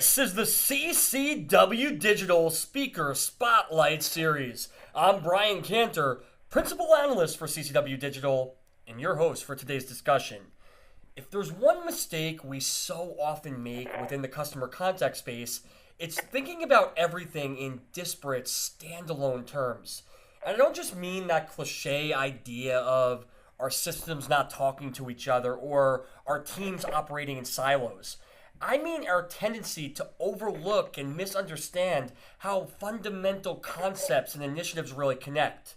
This is the CCW Digital Speaker Spotlight Series. I'm Brian Cantor, Principal Analyst for CCW Digital, and your host for today's discussion. If there's one mistake we so often make within the customer contact space, it's thinking about everything in disparate, standalone terms. And I don't just mean that cliche idea of our systems not talking to each other or our teams operating in silos. I mean our tendency to overlook and misunderstand how fundamental concepts and initiatives really connect.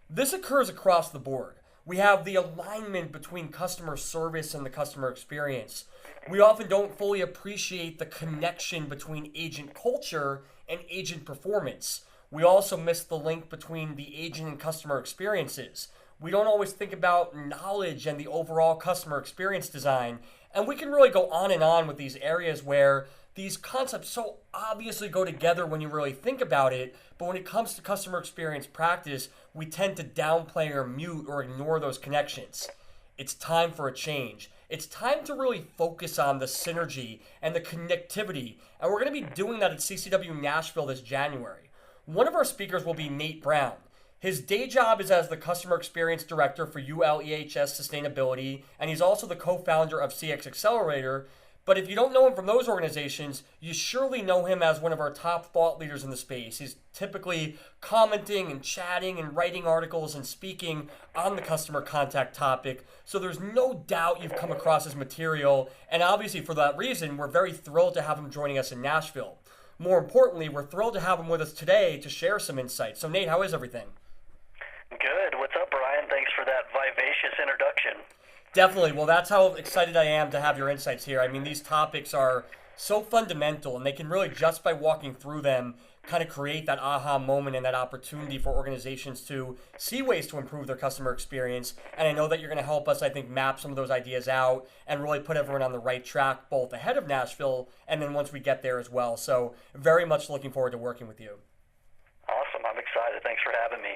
This occurs across the board. We have the alignment between customer service and the customer experience. We often don't fully appreciate the connection between agent culture and agent performance. We also miss the link between the agent and customer experiences. We don't always think about knowledge and the overall customer experience design. And we can really go on and on with these areas where these concepts so obviously go together when you really think about it, but when it comes to customer experience practice, we tend to downplay or mute or ignore those connections. It's time for a change. It's time to really focus on the synergy and the connectivity, and we're going to be doing that at CCW Nashville this January. One of our speakers will be Nate Brown. His day job is as the Customer Experience Director for EHS Sustainability, and he's also the co-founder of CX Accelerator. But if you don't know him from those organizations, you surely know him as one of our top thought leaders in the space. He's typically commenting and chatting and writing articles and speaking on the customer contact topic. So there's no doubt you've come across his material. And obviously for that reason, we're very thrilled to have him joining us in Nashville. More importantly, we're thrilled to have him with us today to share some insights. So Nate, how is everything? Good. What's up, Brian? Thanks for that vivacious introduction. Definitely. Well, that's how excited I am to have your insights here. I mean, these topics are so fundamental, and they can really, just by walking through them, kind of create that aha moment and that opportunity for organizations to see ways to improve their customer experience. And I know that you're going to help us, I think, map some of those ideas out and really put everyone on the right track, both ahead of Nashville and then once we get there as well. So very much looking forward to working with you. Awesome. I'm excited. Thanks for having me.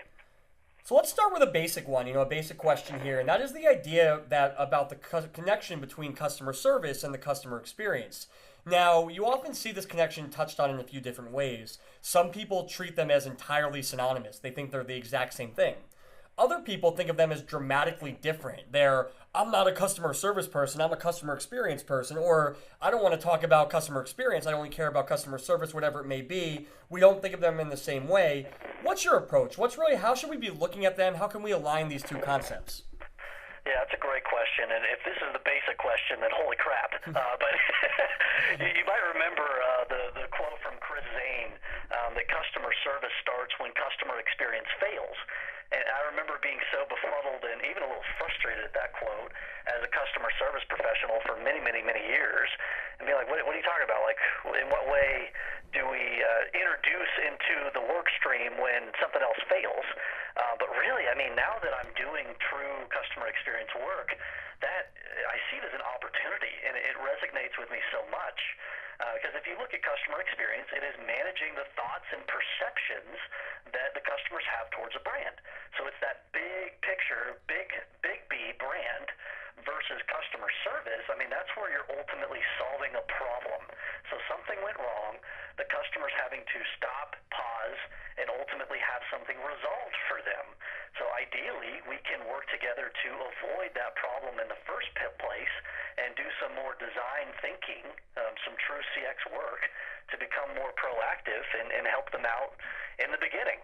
So let's start with a basic one, a basic question here, and that is the idea that about the connection between customer service and the customer experience. Now, you often see this connection touched on in a few different ways. Some people treat them as entirely synonymous. They think they're the exact same thing. Other people think of them as dramatically different. I'm not a customer service person, I'm a customer experience person, or I don't want to talk about customer experience, I only care about customer service, whatever it may be. We don't think of them in the same way. What's your approach? How should we be looking at them? How can we align these two concepts? Yeah, that's a great question, and if this is the basic question, then holy crap. But you might remember the quote from Chris Zane that customer service starts when customer experience fails. And I remember being so befuddled and even a little frustrated at that quote as a customer service professional for many, many, many years, and being like, what are you talking about? Like, in what way do we introduce into the work stream when something else fails? But really, I mean, now that I'm doing true customer experience work, that I see it as an opportunity, and it resonates with me so much. Because if you look at customer experience, it is managing the thoughts and perceptions that the customers have towards a brand. So it's that big picture, big B brand versus customer service. I mean, that's where you're ultimately solving a problem. So something went wrong, the customer's having to stop, pause, and ultimately have something resolved for them. So ideally, we can work together to avoid that problem in the first place and do some more design thinking, some true CX work to become more proactive and help them out in the beginning.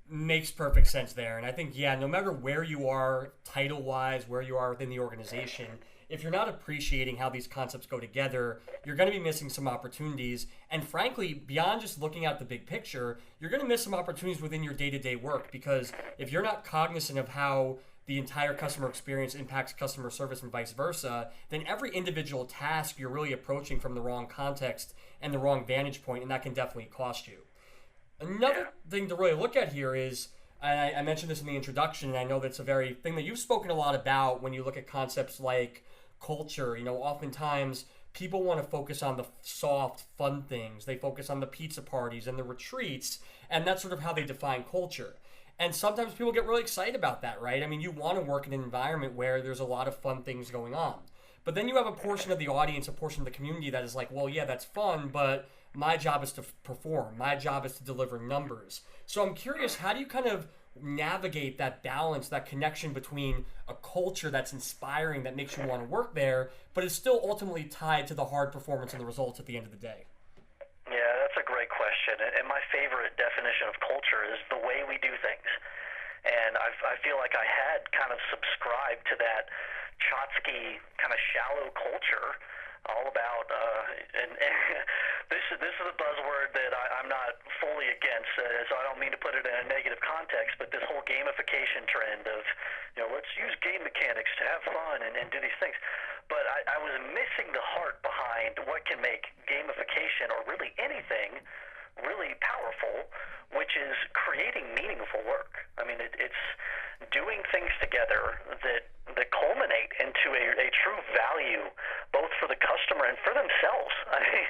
Makes perfect sense there. And I think, no matter where you are title-wise, where you are within the organization, if you're not appreciating how these concepts go together, you're going to be missing some opportunities. And frankly, beyond just looking at the big picture, you're going to miss some opportunities within your day-to-day work, because if you're not cognizant of how the entire customer experience impacts customer service and vice versa, then every individual task you're really approaching from the wrong context and the wrong vantage point, and that can definitely cost you. Another thing to really look at here is, I mentioned this in the introduction, and I know that's a very thing that you've spoken a lot about when you look at concepts like culture. Oftentimes people want to focus on the soft, fun things. They focus on the pizza parties and the retreats, and that's sort of how they define culture. And sometimes people get really excited about that, right? I mean, you want to work in an environment where there's a lot of fun things going on. But then you have a portion of the audience, a portion of the community that is like, well, yeah, that's fun, but my job is to perform. My job is to deliver numbers. So I'm curious, how do you kind of navigate that balance, that connection between a culture that's inspiring, that makes you want to work there, but is still ultimately tied to the hard performance and the results at the end of the day? Yeah, that's a great question. And my favorite definition of culture is the way we do things. And I feel like I had kind of subscribed to that Trotsky kind of shallow culture, all about and this is a buzzword that I'm not fully against, so I don't mean to put it in a negative context, but this whole gamification trend of, let's use game mechanics to have fun and do these things. But I was missing the heart behind what can make gamification, or really anything, really powerful, which is creating meaningful work. I mean, it's doing things together that culminate into a true value, both for the customer and for themselves. I mean,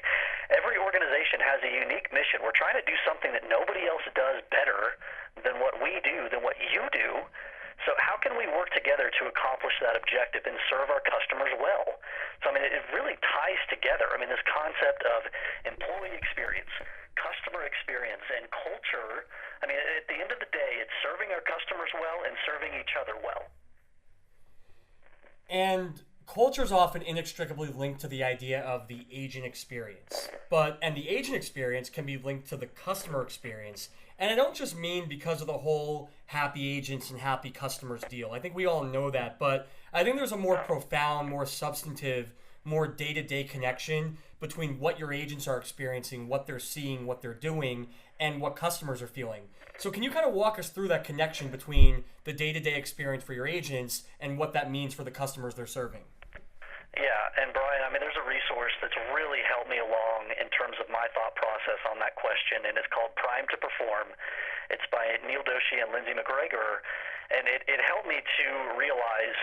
every organization has a unique mission. We're trying to do something that nobody else does better than what we do, than what you do. So how can we work together to accomplish that objective and serve our customers well? So, I mean, it really ties together. I mean, this concept of employee experience, customer experience, and culture, I mean, at the end of the day, it's serving our customers well and serving each other well. And culture is often inextricably linked to the idea of the agent experience. And the agent experience can be linked to the customer experience. And I don't just mean because of the whole happy agents and happy customers deal. I think we all know that. But I think there's a more profound, more substantive, more day-to-day connection between what your agents are experiencing, what they're seeing, what they're doing, and what customers are feeling. So can you kind of walk us through that connection between the day-to-day experience for your agents and what that means for the customers they're serving? Yeah, and Brian, I mean, there's a resource that's really helped me along in terms of my thought process on that question, and it's called Prime to Perform. It's by Neil Doshi and Lindsay McGregor, and it helped me to realize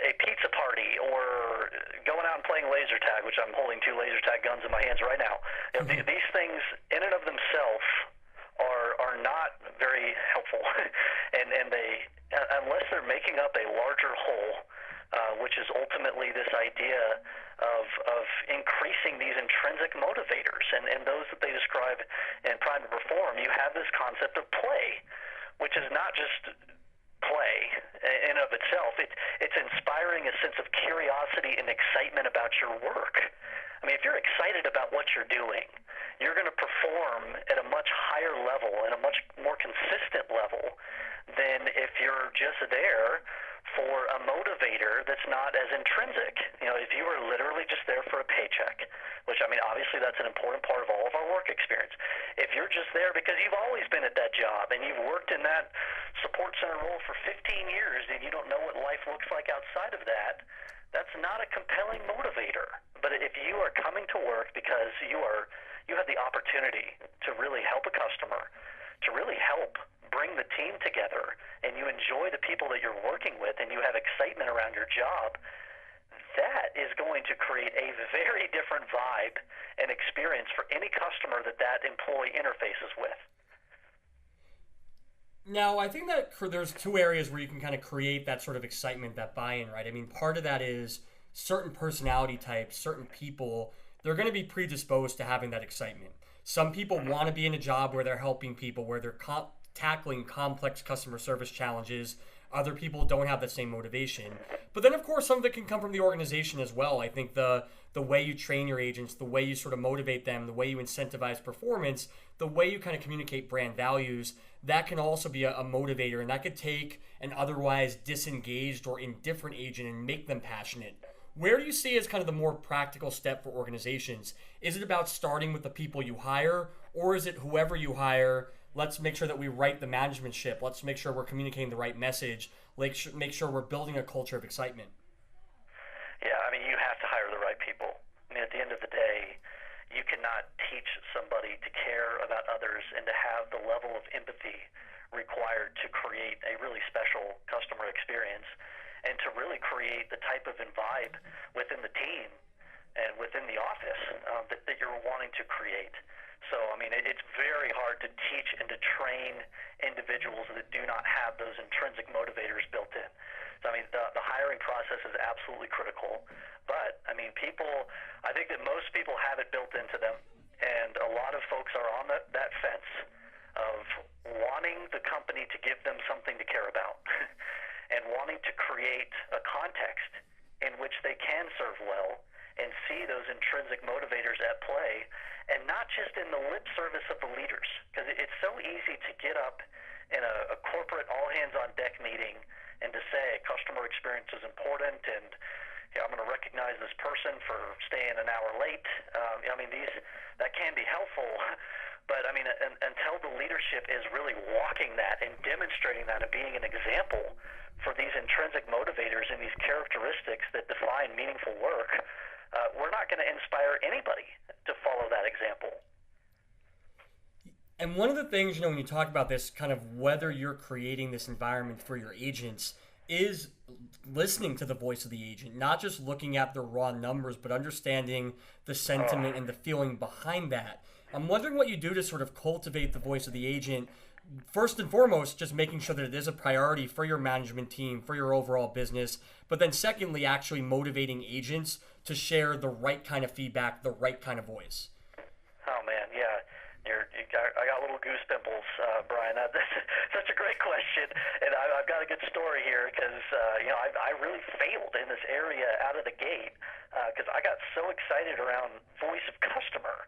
a pizza party or going out and playing laser tag, which I'm holding 2 laser tag guns in my hands right now. These things in and of themselves are not very helpful, and they, unless they're making up a larger whole, which is ultimately this idea of increasing these intrinsic motivators, and those that they describe in Prime to Perform. You have this concept of play, which is not just play in of itself. It's inspiring a sense of curiosity and excitement about your work. I mean, if you're excited about what you're doing, you're going to perform at a much higher level and a much more consistent level than if you're just there for a motivator that's not as intrinsic. If you were literally just there for a paycheck, which, I mean, obviously that's an important part of all of our work experience. If you're just there because you've always been at that job and you've worked in that support center role for 15 years and you don't know what life looks like outside of that, that's not a compelling motivator. But if you are coming to work because you have the opportunity to really help a customer, to really help bring the team together, and you enjoy the people that you're working with, and you have excitement around your job, that is going to create a very different vibe and experience for any customer that employee interfaces with. Now, I think that there's 2 areas where you can kind of create that sort of excitement, that buy-in, right? I mean, part of that is certain personality types, certain people, they're going to be predisposed to having that excitement. Some people want to be in a job where they're helping people, where they're tackling complex customer service challenges. Other people don't have the same motivation. But then, of course, some of it can come from the organization as well. I think the way you train your agents, the way you sort of motivate them, the way you incentivize performance, the way you kind of communicate brand values, that can also be a motivator, and that could take an otherwise disengaged or indifferent agent and make them passionate. Where do you see as kind of the more practical step for organizations? Is it about starting with the people you hire, or is it whoever you hire, let's make sure that we right the management ship, let's make sure we're communicating the right message, make sure we're building a culture of excitement? Yeah, I mean, you have to hire the right people. I mean, at the end of the day, you cannot teach somebody to care about others and to have the level of empathy required to create a really special customer experience and to really create the type of vibe within the team and within the office that you're wanting to create. So, I mean, it's very hard to teach and to train individuals that do not have those intrinsic motivators built in. So, I mean, the hiring process is absolutely critical. But, I mean, I think that most people have it built into them. And a lot of folks are on that fence of wanting the company to give them something to care about and wanting to create a context in which they can serve well and see those intrinsic motivators at play, and not just in the lip service of the leaders. Because it's so easy to get up in a corporate all-hands-on-deck meeting and to say customer experience is important, and I'm going to recognize this person for staying an hour late. I mean, that can be helpful, but I mean, until the leadership is really walking that and demonstrating that and being an example for these intrinsic motivators and these characteristics that define meaningful work, we're not going to inspire anybody to follow that example. And one of the things, when you talk about this, kind of whether you're creating this environment for your agents, is listening to the voice of the agent, not just looking at the raw numbers, but understanding the sentiment and the feeling behind that. I'm wondering what you do to sort of cultivate the voice of the agent. First and foremost, just making sure that it is a priority for your management team, for your overall business. But then secondly, actually motivating agents to share the right kind of feedback, the right kind of voice. Oh, man, yeah. I got little goose pimples, Brian. That's such a great question, and I've got a good story here because I really failed in this area out of the gate because I got so excited around voice of customer,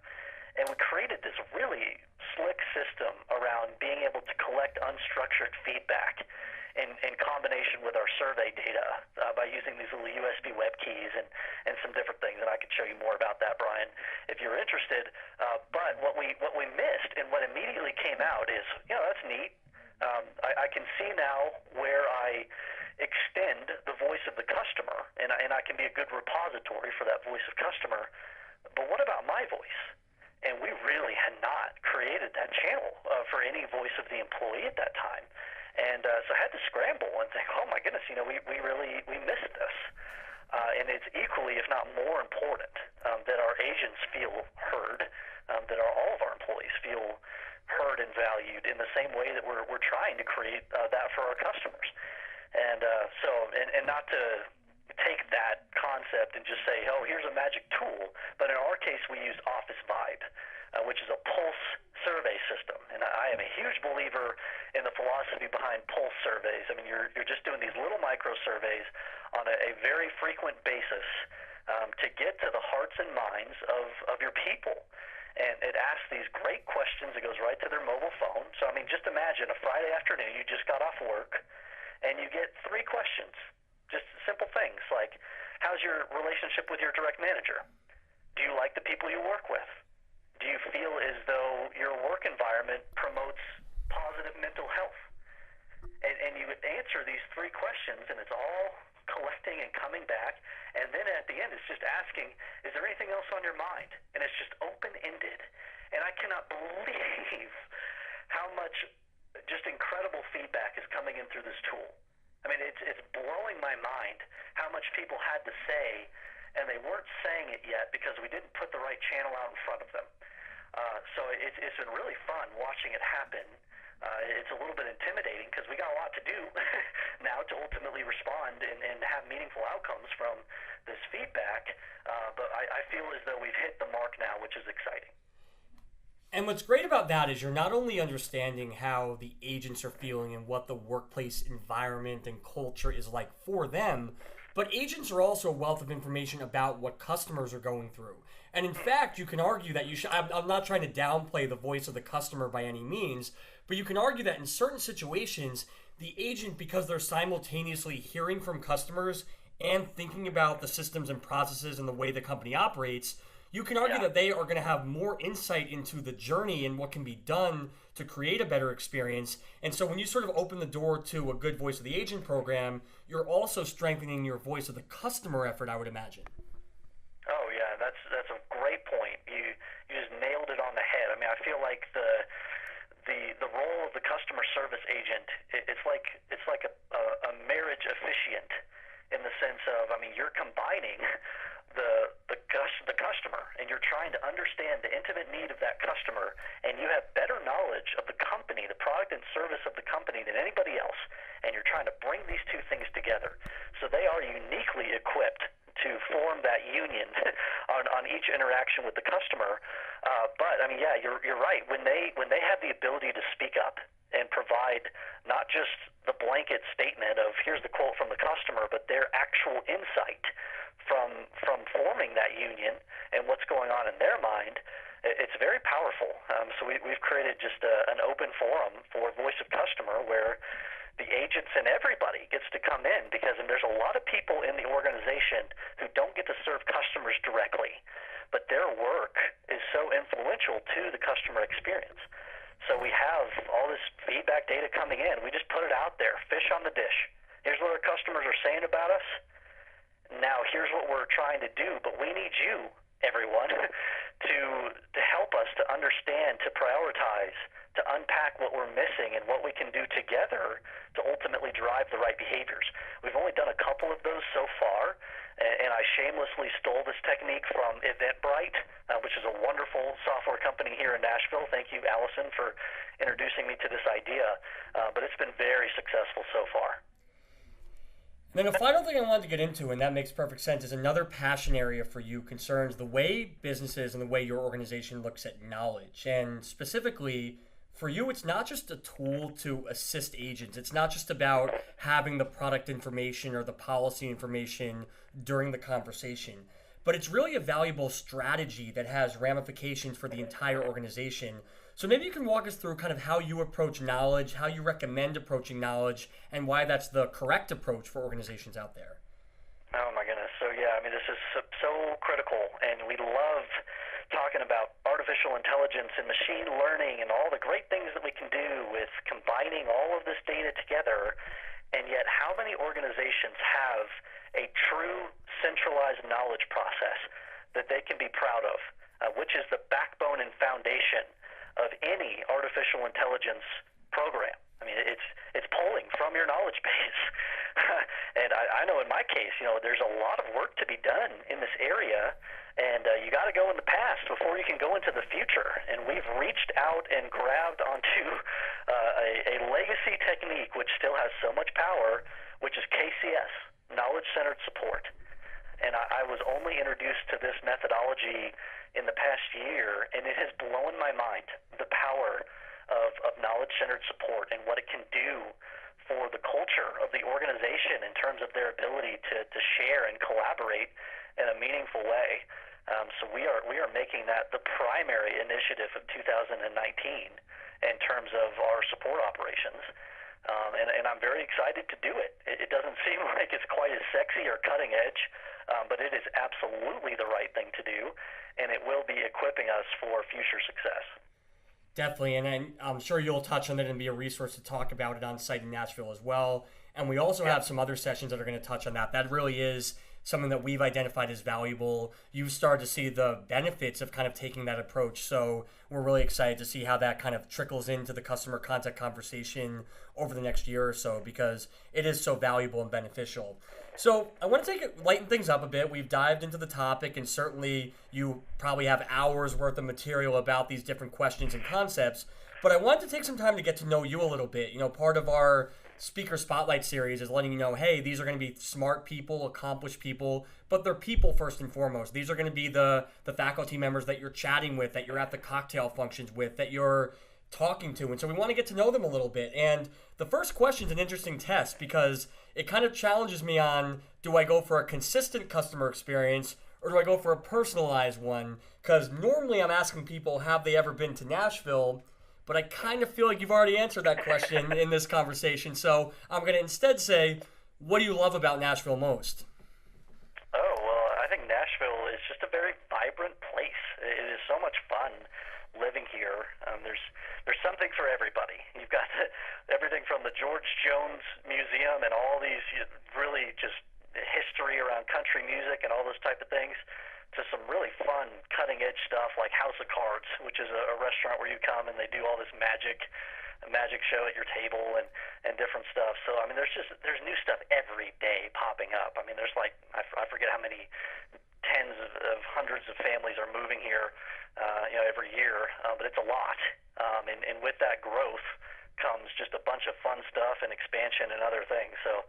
and we created this really slick system around being able to collect unstructured feedback in combination with our survey data by using these little USB web keys and some different things. And I could show you more about that, Brian, if you're interested. But what we missed and what immediately came out is, that's neat. I can see now where I extend the voice of the customer, and I can be a good repository for that voice of customer. But what about my voice? And we really had not created that channel for any voice of the employee at that time. And so I had to scramble and think, oh my goodness, we missed this. And it's equally, if not more important, that our agents feel heard, that all of our employees feel heard and valued in the same way that we're trying to create that for our customers. And and not to take that concept and just say, oh, here's a magic tool, but in our case we use Office Vibe, which is a pulse survey system. And I am a huge believer in the philosophy behind pulse surveys. I mean, you're just doing these little micro surveys on a very frequent basis to get to the hearts and minds of your people. And it asks these great questions. It goes right to their mobile phone. So, I mean, just imagine a Friday afternoon, you just got off work, and you get 3 questions. Just simple things like, how's your relationship with your direct manager? Do you like the people you work with? Do you feel as though your work environment promotes positive mental health? And you would answer these 3 questions, and it's all collecting and coming back. And then at the end, it's just asking, is there anything else on your mind? And it's just open-ended. And I cannot believe how much just incredible feedback is coming in through this tool. I mean, it's blowing my mind how much people had to say, and they weren't saying it yet because we didn't put the right channel out in front of them. So it's been really fun watching it happen. It's a little bit intimidating because we got a lot to do now to ultimately respond and have meaningful outcomes from this feedback. But I feel as though we've hit the mark now, which is exciting. And what's great about that is you're not only understanding how the agents are feeling and what the workplace environment and culture is like for them, but agents are also a wealth of information about what customers are going through. And in fact, you can argue that I'm not trying to downplay the voice of the customer by any means, but you can argue that in certain situations, the agent, because they're simultaneously hearing from customers and thinking about the systems and processes and the way the company operates, you can argue that they are going to have more insight into the journey and what can be done to create a better experience. And so when you sort of open the door to a good voice of the agent program, you're also strengthening your voice of the customer effort, I would imagine. Oh yeah, that's a great point. You just nailed it on the head. I mean, I feel like the role of the customer service agent, it's like a marriage officiant in the sense of, I mean, you're combining the customer, and you're trying to understand the intimate need of that customer, and you have better knowledge of the company, the product and service of the company than anybody else, and you're trying to bring these two things together. on each interaction with the customer. But I mean, yeah, you're right. When they have the ability to speak up and provide not just the blanket statement of here's the quote from the customer, but their actual insight from forming that union and what's going on in their mind, it's very powerful. So we've created just an open forum for voice of customer where the agents and everybody gets to come in, because there's a lot of people in the organization who don't get to serve customers directly, but their work is so influential to the customer experience. So we have all this feedback data coming in. We just put it out there, fish on the dish. Here's what our customers are saying about us. Now here's what we're trying to do, but we need you, everyone, to help us to understand, to prioritize, to unpack what we're missing and what we can do together to ultimately drive the right behaviors. We've only done a couple of those so far, and I shamelessly stole this technique from Eventbrite, which is a wonderful software company here in Nashville. Thank you, Allison, for introducing me to this idea, but it's been very successful so far. And then the final thing I wanted to get into, and that makes perfect sense, is another passion area for you concerns the way businesses and the way your organization looks at knowledge. And specifically, for you, it's not just a tool to assist agents. It's not just about having the product information or the policy information during the conversation, but it's really a valuable strategy that has ramifications for the entire organization. So maybe you can walk us through kind of how you approach knowledge, how you recommend approaching knowledge, and why that's the correct approach for organizations out there. Oh my goodness. So yeah, I mean, this is so critical, and we love talking about artificial intelligence and machine learning and all the great things that we can do with combining all of this data together. And yet, how many organizations have a true centralized knowledge process that they can be proud of, which is the backbone and foundation of any artificial intelligence program? I mean, it's pulling from your knowledge base. And I know in my case, there's a lot of work to be done in this area, and you got to go in the past before you can go into the future. And we've reached out and grabbed onto a legacy technique which still has so much power, which is KCS, knowledge-centered support. And I was only introduced to this methodology in the past year, and it has blown my mind, the power of knowledge-centered support and what it can do for the culture of the organization in terms of their ability to share and collaborate in a meaningful way. So we are making that the primary initiative of 2019 in terms of our support operations. And I'm very excited to do it. It doesn't seem like it's quite as sexy or cutting edge, but it is absolutely the right thing to do, and it will be equipping us for future success. Definitely, and I'm sure you'll touch on it and be a resource to talk about it on site in Nashville as well. And we also have some other sessions that are going to touch on that. That really is something that we've identified as valuable. You've started to see the benefits of kind of taking that approach. So we're really excited to see how that kind of trickles into the customer contact conversation over the next year or so, because it is so valuable and beneficial. So I want to lighten things up a bit. We've dived into the topic, and certainly you probably have hours worth of material about these different questions and concepts. But I wanted to take some time to get to know you a little bit. Part of our Speaker Spotlight series is letting you know, hey, these are going to be smart people, accomplished people, but they're people first and foremost. These are going to be the faculty members that you're chatting with, that you're at the cocktail functions with, that you're talking to. And so we want to get to know them a little bit. And the first question is an interesting test because it kind of challenges me on, do I go for a consistent customer experience or do I go for a personalized one? Because normally I'm asking people, have they ever been to Nashville? But I kind of feel like you've already answered that question in this conversation. So I'm going to instead say, what do you love about Nashville most? Oh, well, I think Nashville is just a very vibrant place. It is so much fun living here. There's something for everybody. You've got everything from the George Jones Museum and all these really just history around country music and all those type of things, to some really fun, cutting-edge stuff like House of Cards, which is a restaurant where you come and they do all this magic show at your table and different stuff. So, I mean, there's new stuff every day popping up. I mean, there's like, I forget how many tens of hundreds of families are moving here, every year, but it's a lot. And with that growth comes just a bunch of fun stuff and expansion and other things. So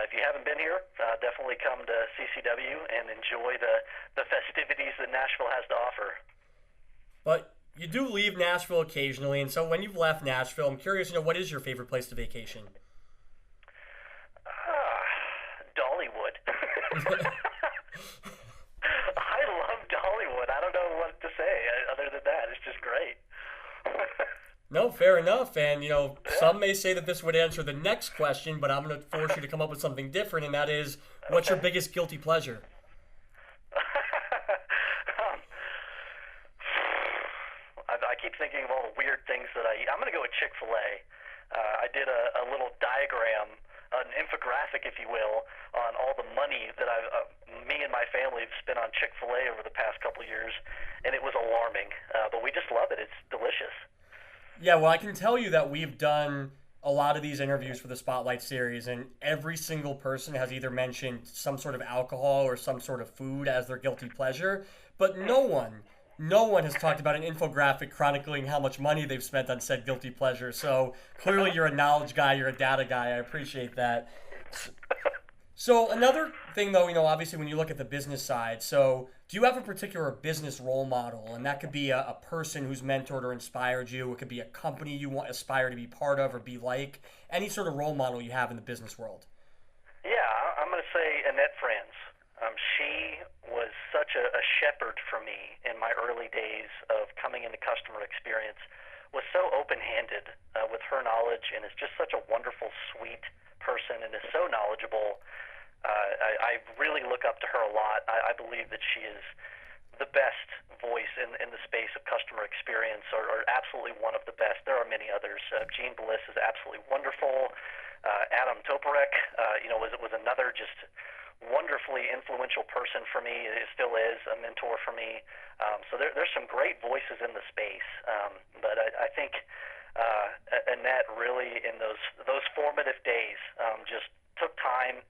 if you haven't been here, definitely come to CCW and enjoy the festivities that Nashville has to offer. But you do leave Nashville occasionally, and so when you've left Nashville, I'm curious, what is your favorite place to vacation? Dollywood. I love Dollywood. I don't know what to say other than that. It's just great. No, fair enough. And, some may say that this would answer the next question, but I'm going to force you to come up with something different, and that is, what's your biggest guilty pleasure? I keep thinking of all the weird things that I eat. I'm going to go with ChickfilA. I did a little diagram, an infographic, if you will, on all the money that me and my family have spent on ChickfilA over the past couple of years, and it was alarming. But we just love it. It's delicious. Yeah, well, I can tell you that we've done a lot of these interviews for the Spotlight series, and every single person has either mentioned some sort of alcohol or some sort of food as their guilty pleasure, but no one has talked about an infographic chronicling how much money they've spent on said guilty pleasure. So clearly you're a knowledge guy, you're a data guy. I appreciate that. So another thing, though, obviously when you look at the business side, so do you have a particular business role model? And that could be a person who's mentored or inspired you. It could be a company you aspire to be part of or be like. Any sort of role model you have in the business world. Yeah, I'm going to say Annette Franz. She was such a shepherd for me in my early days of coming into customer experience, was so open-handed with her knowledge, and is just such a wonderful, sweet person, and is so knowledgeable. I really look up to her a lot. I believe that she is the best voice in the space of customer experience, or absolutely one of the best. There are many others. Gene Bliss is absolutely wonderful. Adam Toporek, was another just wonderfully influential person for me. It still is a mentor for me. So there's some great voices in the space. But I think Annette really, in those formative days, just took time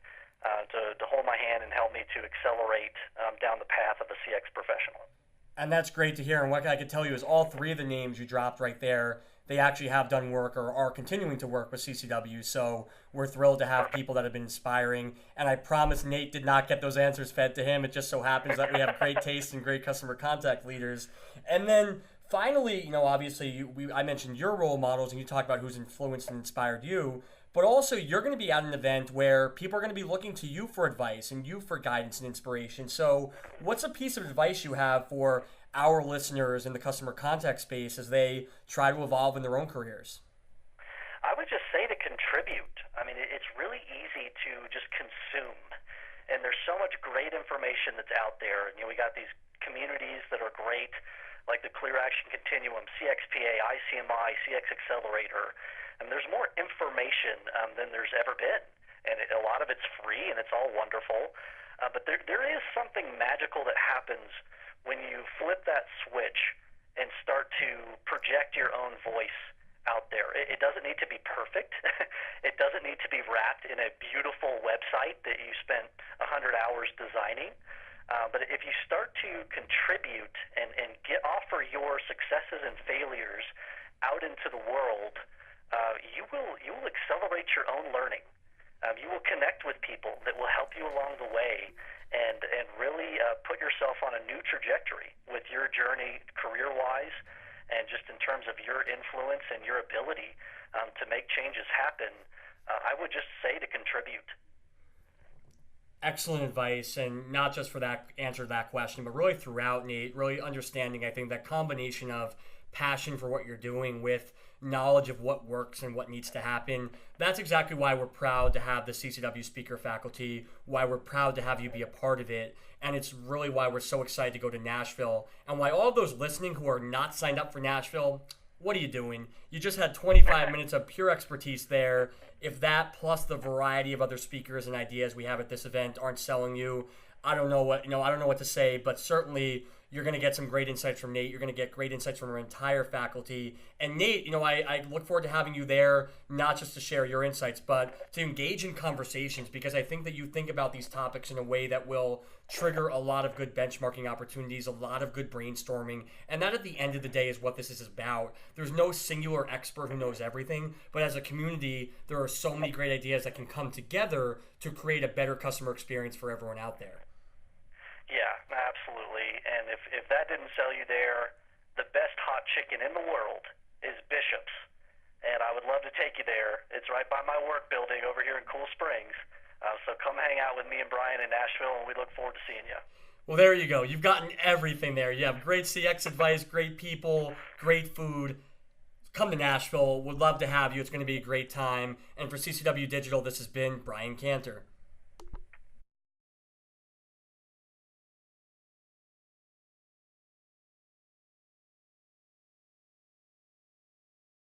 to hold my hand and help me to accelerate down the path of a CX professional. And that's great to hear. And what I can tell you is all three of the names you dropped right there, they actually have done work or are continuing to work with CCW. So we're thrilled to have people that have been inspiring. And I promise Nate did not get those answers fed to him. It just so happens that we have great taste and great customer contact leaders. And then finally, obviously I mentioned your role models and you talked about who's influenced and inspired you. But also you're going to be at an event where people are going to be looking to you for advice and you for guidance and inspiration. So what's a piece of advice you have for our listeners in the customer contact space as they try to evolve in their own careers? I would just say to contribute. I mean, it's really easy to just consume. And there's so much great information that's out there. And, we got these communities that are great, like the Clear Action Continuum, CXPA, ICMI, CX Accelerator. And there's more information than there's ever been. And a lot of it's free, and it's all wonderful. But there is something magical that happens when you flip that switch and start to project your own voice out there. It doesn't need to be perfect. It doesn't need to be wrapped in a beautiful website that you spent 100 hours designing. But if you start to contribute and offer your successes and failures out into the world, you will accelerate your own learning. You will connect with people that will help you along the way and really put yourself on a new trajectory with your journey career-wise and just in terms of your influence and your ability to make changes happen. I would just say to contribute. Excellent advice, and not just for that answer to that question, but really throughout, Nate, really understanding, I think, that combination of passion for what you're doing with knowledge of what works and what needs to happen. That's exactly why we're proud to have the CCW speaker faculty, why we're proud to have you be a part of it, and it's really why we're so excited to go to Nashville, and why all those listening who are not signed up for Nashville, what are you doing? You just had 25 minutes of pure expertise there. If that plus the variety of other speakers and ideas we have at this event aren't selling you, I don't know what to say, but certainly You're going to get some great insights from Nate. You're going to get great insights from our entire faculty. And Nate, I look forward to having you there, not just to share your insights, but to engage in conversations, because I think that you think about these topics in a way that will trigger a lot of good benchmarking opportunities, a lot of good brainstorming. And that at the end of the day is what this is about. There's no singular expert who knows everything, but as a community, there are so many great ideas that can come together to create a better customer experience for everyone out there. Yeah, absolutely. And if that didn't sell you there, the best hot chicken in the world is Bishop's. And I would love to take you there. It's right by my work building over here in Cool Springs. So come hang out with me and Brian in Nashville, and we look forward to seeing you. Well, there you go. You've gotten everything there. You have great CX advice, great people, great food. Come to Nashville. Would love to have you. It's going to be a great time. And for CCW Digital, this has been Brian Cantor.